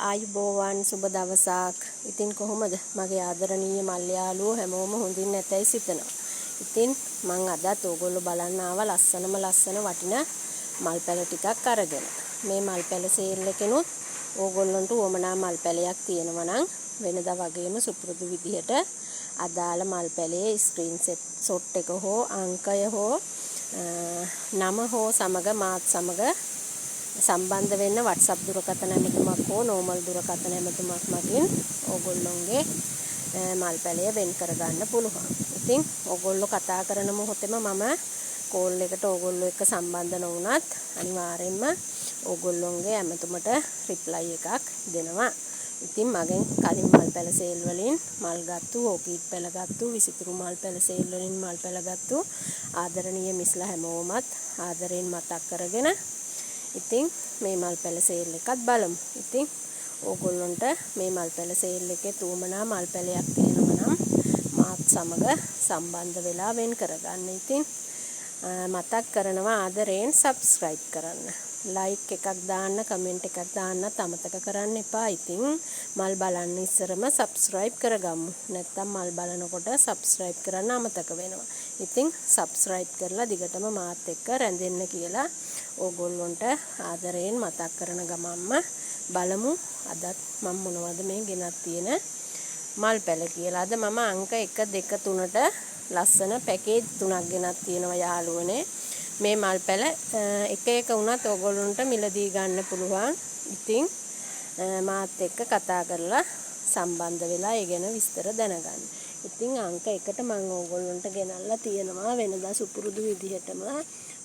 ආයුබෝවන් සුබ දවසක්. ඉතින් කොහොමද මගේ ආදරණීය මල් යාළුවෝ හැමෝම හොඳින් නැතයි සිතනවා. ඉතින් මං අදත් ඕගොල්ලෝ බලන්න ආවා ලස්සන වටිනා මල් පැල ටිකක් අරගෙන. මේ මල් පැල සේල් එකෙනුත් ඕගොල්ලන්ට වමනා මල් පැලයක් තියෙනවා නම් වෙනදා වගේම සුපුරුදු විදිහට අදාළ මල් පැලේ ස්ක්‍රීන් ෂොට් එක හෝ අංකය හෝ නම හෝ සමග මාත් සමග සම්බන්ධ වෙන්න WhatsApp දුරකථන ඇමතුමක් හෝ normal දුරකථන ඇමතුමක් මගින් ඕගොල්ලොන්ගේ මල් පැලය වෙන් කරගන්න පුළුවන්. ඉතින් ඕගොල්ලෝ කතා කරන මොහොතේම මම කෝල් එකට ඕගොල්ලෝ එක්ක සම්බන්ධ නොවුනත් අනිවාර්යෙන්ම ඕගොල්ලොන්ගේ ඇමතුමට රිප්ලයි එකක් දෙනවා. ඉතින් මගෙන් කලින් මල් පැල සේල් වලින් මල් ගත්තු, ඕකීඩ් පැල ගත්තු, විසිතුරු මල් පැල සේල් වලින් මල් පැල ගත්තු ආදරණීය මිස්ලා හැමෝමත් ආදරෙන් මතක් කරගෙන ඉතින් මේ මල් පැල සේල් එකත් බලමු. ඉතින් ඕගොල්ලන්ට මේ මල් පැල සේල් එකේ තුමනා මල් පැලයක් තියෙනවා නම් මාත් සමග සම්බන්ධ වෙලා වෙන් කරගන්න. ඉතින් මතක් කරනවා ආදරයෙන් subscribe කරන්න. like එකක් දාන්න, comment එකක් දාන්නත් අමතක කරන්න එපා. ඉතින් මල් බලන්න ඉස්සරම subscribe කරගමු. නැත්නම් මල් බලනකොට subscribe කරන්න අමතක වෙනවා. ඉතින් subscribe කරලා දිගටම මාත් එක්ක රැඳෙන්න කියලා ඕගොල්ලොන්ට ආදරයෙන් මතක් කරන ගමන්ම බලමු අදත් මම මොනවද මේ ගෙනත් තියෙන මල් පැල කියලා. අද මම අංක 1 2 3ට ලස්සන පැකේජ් 3ක් ගෙනත් තියෙනවා යාළුවනේ. මේ මල් පැල එක වුණත් ඕගොල්ලොන්ට මිලදී ගන්න පුළුවන්. ඉතින් මාත් එක්ක කතා කරලා සම්බන්ධ වෙලා ඒ ගැන විස්තර දැනගන්න. ඉතින් අංක 1ට මම ඕගොල්ලොන්ට ගෙනල්ලා තියෙනවා වෙනදා සුපුරුදු විදිහටම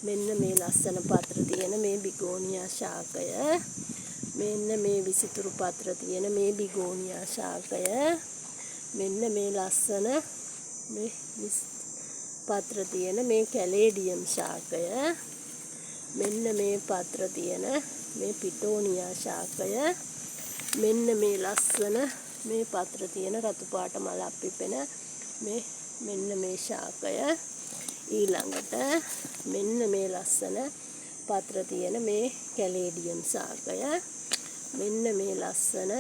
මෙන්න මේ ලස්සන පත්‍ර තියෙන මේ බිගෝනියා ශාකය, මෙන්න මේ විසිතුරු පත්‍ර තියෙන මේ බිගෝනියා ශාකය, මෙන්න මේ ලස්සන මේ පත්‍ර තියෙන මේ කැලේඩියම් ශාකය, මෙන්න මේ පත්‍ර තියෙන මේ පිටෝනියා ශාකය, මෙන්න මේ ලස්සන මේ පත්‍ර තියෙන රතු පාට මලක් පිපෙන මෙන්න මේ ශාකය, ඊළඟට මෙන්න මේ ලස්සන පත්‍ර තියෙන මේ කැලේඩියම් ශාකය, මෙන්න මේ ලස්සන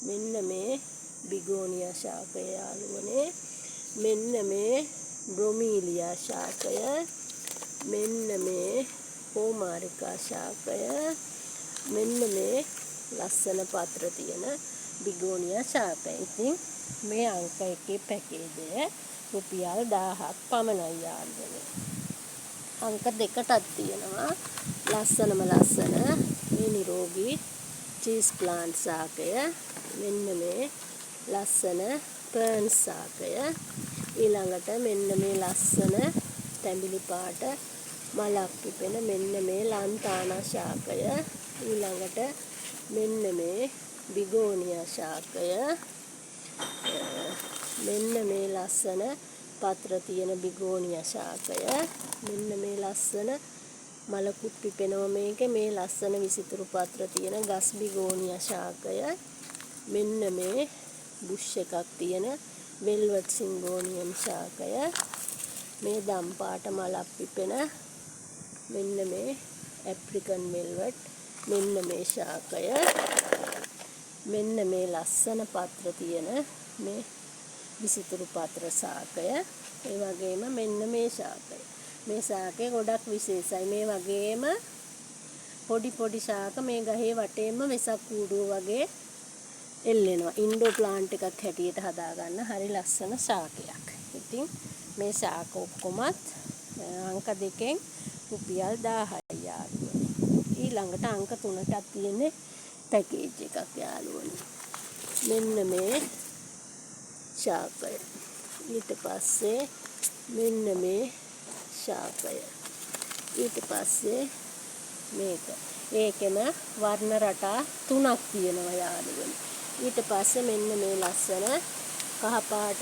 මෙන්න මේ බිගෝනියා ශාකය යාළුවනේ, මෙන්න මේ බ්‍රොමීලියා ශාකය, මෙන්න මේ හෝමාරිකා ශාකය, මෙන්න මේ ලස්සන පත්‍ර තියෙන බිගෝනියා ශාකය. ඉතින් මේ අංක 1 පැකේජය රුපියල් 1000ක් පමණයි යාළුවනේ. අංක 2ටත් තියෙනවා ලස්සන මේ නිරෝගී චීස් ප්ලාන්ට් ශාකය, මෙන්න මේ ලස්සන පර්න් ශාකය, ඊළඟට මෙන්න මේ ලස්සන තැඹිලි පාට මලක් පිපෙන මෙන්න මේ ලන්තානා ශාකය, ඊළඟට මෙන්න මේ බිගෝනියා ශාකය, මෙන්න මේ ලස්සන පත්‍ර තියෙන බිගෝනියා ශාකය, මෙන්න මේ ලස්සන මලකුත් පිපෙනවා මේකේ මේ ලස්සන විසිතුරු පත්‍ර තියෙන ගස් බිගෝනියා ශාකය, මෙන්න මේ බුෂ් එකක් තියෙන වෙල්වට් සිංගෝනියම් ශාකය, මේ දම් පාට මලක් පිපෙන මෙන්න මේ ඇප්‍රිකන් වෙල්වට් මෙන්න මේ ශාකය, මෙන්න මේ ලස්සන පත්‍ර තියෙන මේ විසිතුරු පත්‍ර ශාකය, ඒ වගේම මෙන්න මේ ශාකය. මේ ශාකය ගොඩක් විශේෂයි. මේ වගේම පොඩි ශාක මේ ගහේ වටේම වෙසක් කූඩුව වගේ එල්ලෙනවා. ඉන්ඩෝ ප්ලාන්ට් එකක් හැටියට හදාගන්න හරි ලස්සන ශාකයක්. ඉතින් මේ ශාක ඔක්කොමත් අංක 2කින් රුපියල් 1000යි යාළුවනේ. ඊළඟට අංක 3ටත් තියෙන්නේ පැකේජ් එකක් යාළුවනේ. මෙන්න මේ ශාකය. ඊට පස්සේ මෙන්න මේ ශාකය. ඊට පස්සේ මේක. ඒකෙම වර්ණ රටා 3ක් තියෙනවා යාළුවනේ. ඊට පස්සේ මෙන්න මේ ලස්සන කහ පාට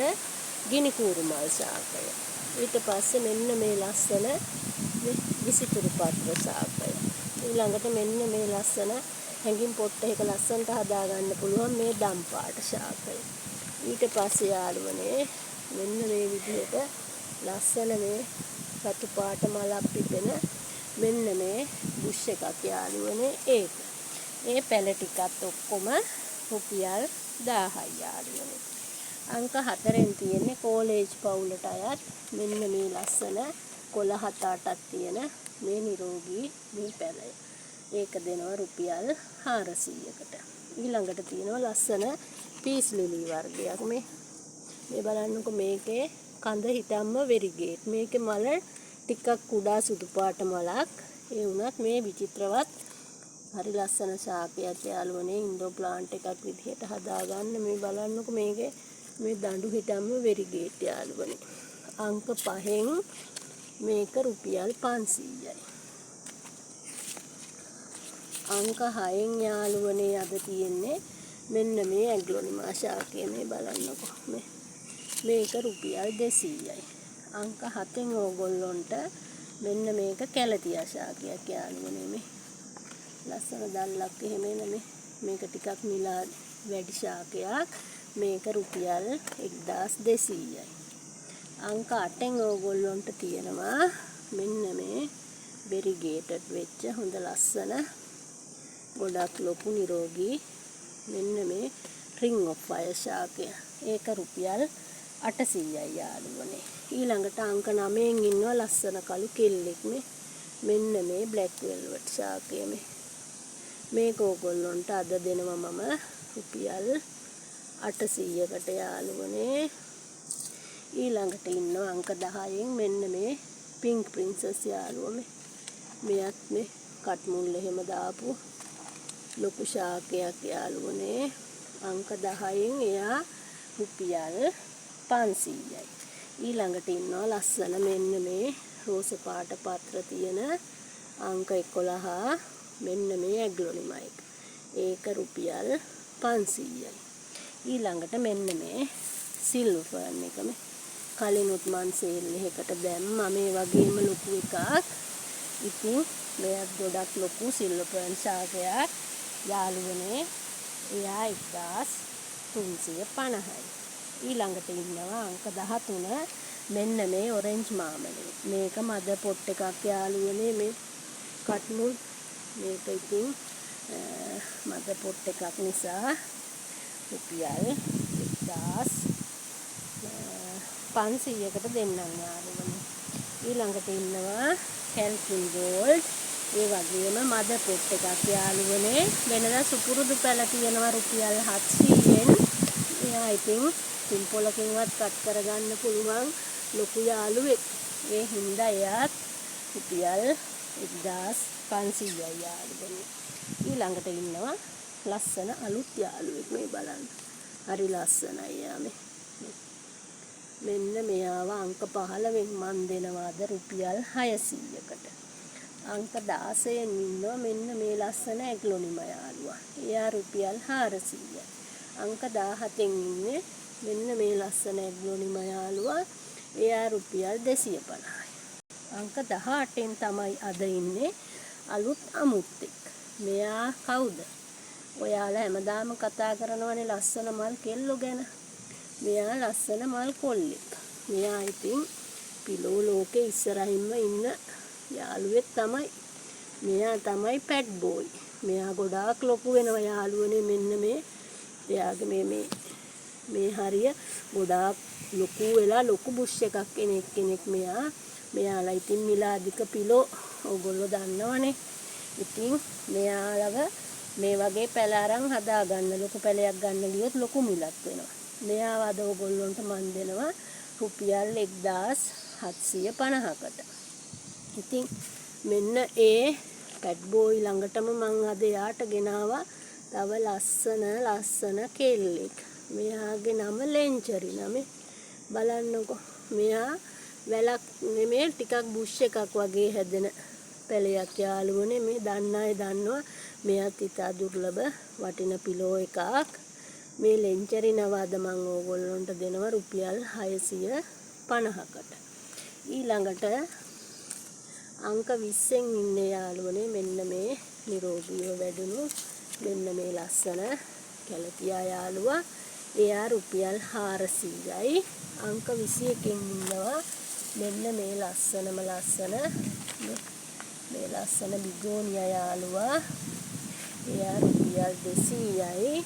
ගිනි කූරු මල් ශාකය. ඊට පස්සේ මෙන්න මේ ලස්සන විසිතුරු පත්‍ර ශාකය. ඊළඟට මෙන්න මේ ලස්සන හැඟින් පොට්ට එක ලස්සනට හදාගන්න පුළුවන් මේ දම් පාට ශාකය. ඊට පස්සේ යාළුවනේ මෙන්න මේ විදිහට ලස්සන මේ රතු පාට මලක් පිපෙන මෙන්න මේ බුෂ් එකක් යාළුවනේ ඒක. ඒ පැල ටිකත් ඔක්කොම රුපියල් 1000යි යාළුවනේ. අංක 4න් තියෙන්නේ කෝලේජ් පවුලට අයත් මෙන්න මේ ලස්සන කොළ 7-8ක් තියෙන මේ නිරෝගී මේ පැලය. ඒක දෙනවා රුපියල් 400කට. ඊළඟට තියෙනවා ලස්සන පීස් ලිලි වර්ගයක් මේ බලන්නකො මේකේ කඳ හිතම්ම වෙරිගේට්. මේකේ මල ටිකක් කුඩා සුදු පාට මලක්. ඒ වුණත් මේ විචිත්‍රවත් හරි ලස්සන ශාකයක් යාළුවනේ. ඉන්ඩෝ ප්ලාන්ට් එකක් විදිහට හදාගන්න මේ බලන්නකො මේකේ මේ දඬු හිටම්ම වෙරිගේට් යාළුවනේ. අංක 5න් මේක රුපියල් 500යි. අංක 6න් යාළුවනේ අද තියෙන්නේ මෙන්න මේ ඇග්ලොනිමා ශාකය මේ බලන්නකො මේක රුපියල් 200යි. අංක 7න් ඕගොල්ලොන්ට මෙන්න මේක කැලතියා ශාකයක් යාළුවනේ මේ ලස්සන දල්ලක් එහෙම මේක ටිකක් මිලා වැඩි ශාකයක්. මේක රුපියල් 1200යි. අංක 8න් ඕගොල්ලොන්ට තියෙනවා මෙන්න මේ වෙරිගේටඩ් වෙච්ච හොඳ ලස්සන ගොඩක් ලොකු නිරෝගී මෙන්න මේ ring of fire ශාකය. ඒක රුපියල් 800යි යාළුවනේ. ඊළඟට අංක 9න් ඉන්නවා ලස්සන කළු කෙල්ලෙක් මෙන්න මේ black velvet ශාකය මේක ඕගොල්ලොන්ට අද දෙනවා මම රුපියල් 800කට යාළුවනේ. ඊළඟට ඉන්නවා අංක 10න් මෙන්න මේ pink princess යාළුවා මෙයත් කට් මුල් එහෙම දාපු ලොකු ශාකයක් යාළුවනේ. අංක 10න් එයා රුපියල් 500යි. ඊළඟට ඉන්නවා ලස්සන මෙන්න මේ රෝස පාට පත්‍ර තියෙන අංක 11 මෙන්න මේ ඇග්ලොනිමා එක. ඒක රුපියල් 500යි. ඊළඟට මෙන්න මේ සිල්වර් ෆර්න් එක කලිනුත් මන් සේල් එකකට දැම්මා මේ වගේම ලොකු එකක්. ඉතින් මෙයත් ගොඩක් ලොකු සිල්වර් ෆර්න් ශාකයක් යාළුවනේ. එයා 1350යි. ඊළඟට ඉන්නවා අංක 13 මෙන්න මේ ඔරෙන්ජ් මාමලේ. මේක මද පොට් එකක් යාළුවනේ මේ කට්මුල් මේක ඉතින් මද පොට් එකක් නිසා රුපියල් 1500කට දෙන්නම් යාළුවනේ. ඊළඟට ඉන්නවා කැල්කින් ගෝල්ඩ්. ඒ වගේම මද පොට් එකක් යාළුවනේ. වෙනදා සුපුරුදු පැල තියෙනවා රුපියල් 700ෙන්. එයා ඉතින් සිම්පලකින්වත් කට් කරගන්න පුළුවන් ලොකු යාළුවෙක්. ඒ හින්දා එයාත් රුපියල් 1500යි යාළුවනේ. ඊළඟට ඉන්නවා ලස්සන අලුත් යාළුවෙක් මේ බලන්න. හරි ලස්සනයි යා මෙන්න මෙයාව අංක 15න් මන් දෙනවාද රුපියල් 600කට. අංක 16න් ඉන්නවා මෙන්න මේ ලස්සන ඇග්ලොනිමා යාළුවා. එයා රුපියල් 400යි. අංක 17න් ඉන්නේ මෙන්න මේ ලස්සන ඇග්ලොනිමා යාළුවා. එයා රුපියල් 250යි. අංක 18න් තමයි අද ඉන්නේ අලුත් අමුත්තෙක්. මෙයා කවුද? ඔයාලා හැමදාම කතා කරනවනේ ලස්සන මල් කෙල්ලෝ ගැන. මෙයා ලස්සන මල් කොල්ලෙක්. මෙයා ඉතින් පිලෝ ලෝකේ ඉස්සරහින්ම ඉන්න යාළුවෙක් තමයි. මෙයා තමයි පැට් බෝයි. මෙයා ගොඩාක් ලොකු වෙනවා යාළුවනේ. මෙන්න මේ එයාගේ මේ හරිය ගොඩාක් ලොකු වෙලා ලොකු බුෂ් එකක් කෙනෙක් මෙයාලා ඉතින් මිලාදික පිලෝ ඕගොල්ලෝ දන්නවනේ. ඉතින් මෙයාලව මේ වගේ පැල අරන් හදා ගන්න ලොකු පැලයක් ගන්න ගියොත් ලොකු මිලක් වෙනවා. මෙයාව අද ඕගොල්ලොන්ට මන් දෙනවා රුපියල් 1750කට. ඉතින් මෙන්න ඒ පැට් බෝයි ළඟටම මං අද යාට ගෙනාවා තව ලස්සන කෙල්ලෙක්. මෙයාගේ නම ලෙන්චරි බලන්නකො. මෙයා වැලක් නෙමෙයි ටිකක් බුෂ් එකක් වගේ හැදෙන පැලයක් යාළුවනේ. මේ දන්න අය දන්නවා මෙයාත් ඉතා දුර්ලභ වටින පිලෝ එකක්. මේ ලෙන්චරි නව අද මං ඕගොල්ලොන්ට දෙනවා රුපියල් 650කට. ඊළඟට අංක 20න් ඉන්නේ යාළුවනේ මෙන්න මේ නිරෝගීව වැඩුණු මෙන්න මේ ලස්සන කැලතියා යාළුවා. එයා රුපියල් 400යි. අංක 21න් ඉන්නවා මෙන්න මේ ලස්සන බිගෝනියා යාළුවා. එයා රුපියල් 200යි.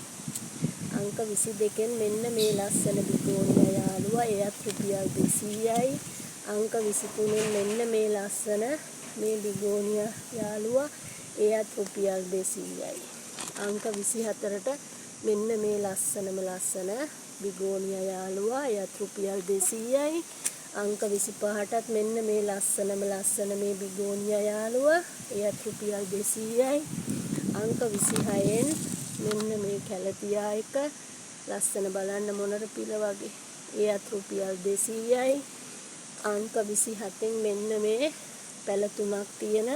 අංක 22න් මෙන්න මේ ලස්සන බිගෝනියා යාළුවා එයත් රුපියල් 200යි. අංක 23න් මෙන්න මේ ලස්සන මේ බිගෝනියා යාළුවා එයත් රුපියල් 200යි. අංක 24ට මෙන්න මේ ලස්සන බිගෝනියා යාළුවා එයත් රුපියල් 200යි. අංක 25ටත් මෙන්න මේ ලස්සන මේ බිගෝනියා යාළුවා එයත් රුපියල් 200යි. අංක 26න් මෙන්න මේ කැලතියා එක ලස්සන බලන්න මොනර පිළ වගේ එයත් රුපියල් 200යි. අංක 27න් මෙන්න මේ පැල තුනක් තියෙන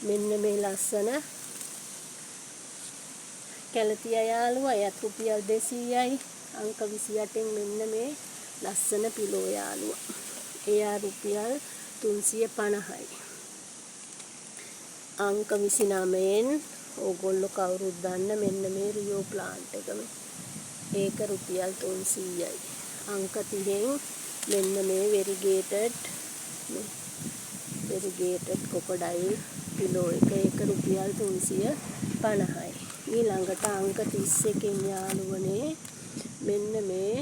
මෙන්න මේ ලස්සන කැලතියා යාළුවා එයත් රුපියල් 200යි. අංක 28න් මෙන්න මේ ලස්සන පිලෝ යාළුවා එයා රුපියල් 350යි. අංක 29න් ඕගොල්ලෝ කවුරුත් දන්න මෙන්න මේ රියෝ ප්ලාන්ට් එක ඒක රුපියල් 300යි. අංක 30න් මෙන්න මේ වෙරිගේටඩ් කොකොඩයිල් පිලෝ එක ඒක රුපියල් 350යි. ඊළඟට අංක 31න් යාළුවනේ මෙන්න මේ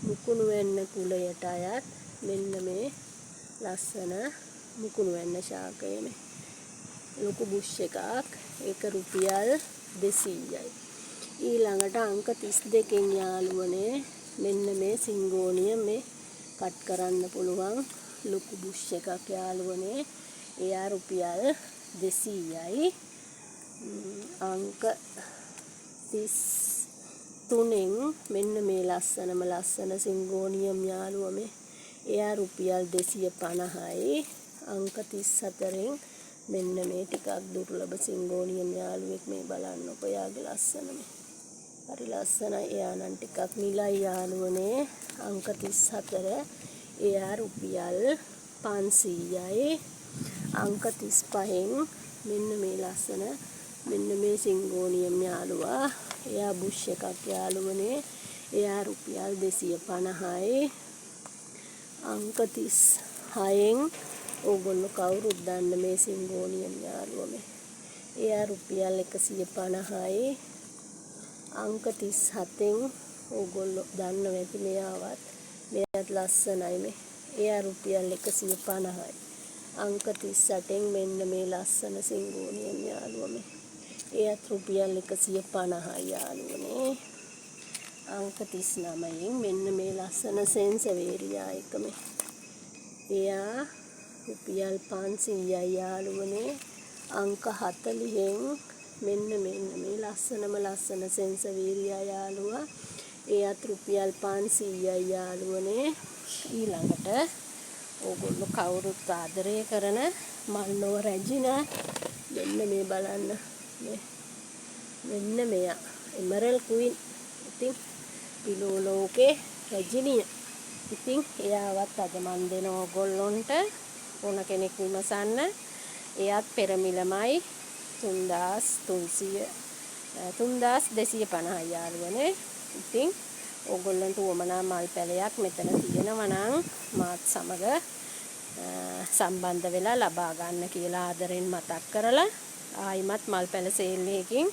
මුකුණු වෙන්න කුලයට අයත් මෙන්න මේ ලස්සන මුකුණු වෙන්න ශාකය ලොකු බුෂ් එකක් ඒක රුපියල් 200යි. ඊළඟට අංක 32න් යාළුවනේ මෙන්න මේ සිංගෝනිය මේ කට් කරන්න පුළුවන් ලොකු බුෂ් එකක් යාළුවනේ එයා රුපියල් 200යි. අංක 33න් මෙන්න මේ ලස්සන සිංගෝනියම් යාළුවා එයා රුපියල් 250යි. අංක 34න් මෙන්න මේ ටිකක් දුර්ලභ සිංගෝනියම් යාළුවෙක් මේ බලන්නකො යාගේ ලස්සන හරි ලස්සනයි. එයා නම් ටිකක් නිලයි යාළුවනේ. අංක 34 එයා රුපියල් 500යි. අංක 35න් මෙන්න මේ ලස්සන මෙන්න මේ සිංගෝනියම් යාළුවා එයා බුෂ් එකක් යාළුවනේ එයා රුපියල් 250යි. අංක 36න් ඕගොල්ලෝ කවුරුත් දන්න මේ සිංගෝනියම් යාළුවා එයා රුපියල් 150යි. අංක 37න් ඕගොල්ලෝ දන්නව ඇති මෙයාත් ලස්සනයි එයා රුපියල් 150යි. අංක 38න් මෙන්න මේ ලස්සන සිංගෝනියම් යාළුවා එයත් රුපියල් 150යි යාළුවනේ. අංක 39න් මෙන්න මේ ලස්සන සෙන්සවේරියා එක එයා රුපියල් 500යි යාළුවනේ. අංක 40න් මෙන්න මේ ලස්සන සෙන්සවේරියා යාළුවා එයත් රුපියල් 500යි යාළුවනේ. ඊළඟට ඕගොල්ලෝ කවුරුත් ආදරය කරන මල්නෝ රැජිනා මෙන්න මේ බලන්න මෙන්න මෙයා එමරල් ක්වීන් ඉතින් පිලෝ ලෝකේ රැජිනිය ඉතින් එයාවත් අද මන් දෙන ඕගොල්ලොන්ට ඕන කෙනෙක් විමසන්න එයාත් පෙරමිලමයි 3250 යාළුවනේ. ඉතින් ඕගොල්ලන්ට වමනා මල් පැලයක් මෙතන තියෙනවා නම් මාත් සමග සම්බන්ධ වෙලා ලබා ගන්න කියලා ආදරෙන් මතක් කරලා ආයිමත් මල් පැල සේල් එකකින්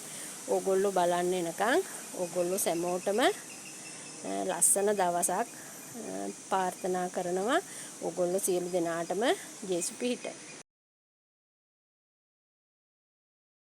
ඕගොල්ලෝ බලන්න එනකන් ඕගොල්ලෝ සැමෝටම ලස්සන දවසක් ප්‍රාර්ථනා කරනවා. ඕගොල්ලෝ සියලු දෙනාටම ජේසු පිහිටයි.